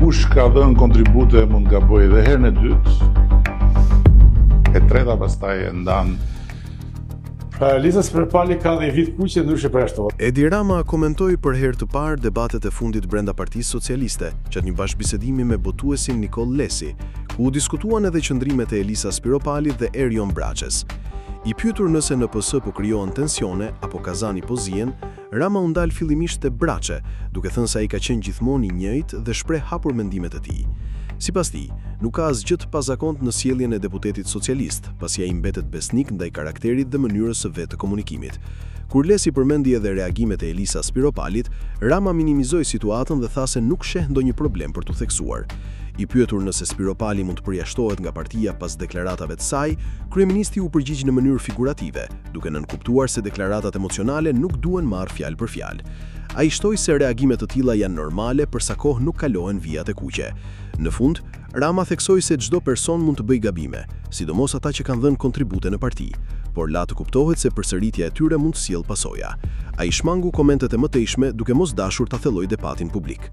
kush ka dhënë kontribute mund nga bëjë dhe herën e dytë, e treta pastaj e ndan. Pra Elisa Spiropali ka dhe vit kuqe ndryshe përjashtohet. Edi Rama komentoi për herë të parë debatet e fundit brenda Partisë Socialiste, gjatë një bashkëbisedimi me botuesin Nikol Lesi, ku u diskutuan edhe qëndrimet e Elisa Spiropalit dhe Erion Braçes. I pyetur nëse në PS po krijohen tensione apo kazani po zihen, Rama u ndal fillimisht te Braçe, duke thënë se ai ka qenë gjithmonë i njëjtë dhe shpreh hapur mendimet e tij. Sipas tij, nuk ka asgjë të pazakont në sjelljen e deputetit socialist, pasi ai mbetet besnik ndaj karakterit dhe mënyrës së vet të komunikimit. Kur Lesi përmendi edhe reagimet e Elisa Spiropalit, Rama minimizoi situatën dhe tha se nuk sheh ndonjë problem për t'u theksuar. I pyetur nëse Spiropali mund të përjashtohet nga partia pas deklaratave të saj, kryeministi u përgjigj në mënyrë figurative, duke nënkuptuar se deklaratat emocionale nuk duhen marrë fjalë për fjalë. Ai shtoi se reagimet të tilla janë normale për sa kohë nuk kalohen vijat e kuqe. Në fund, Rama theksoi se çdo person mund të bëjë gabime, sidomos ata që kanë dhënë kontribute në parti, por la të kuptohet se përsëritja e tyre mund të sjellë pasoja. Ai shmangu komentet e mëtejshme duke mos dashur ta thellojë debatin publik.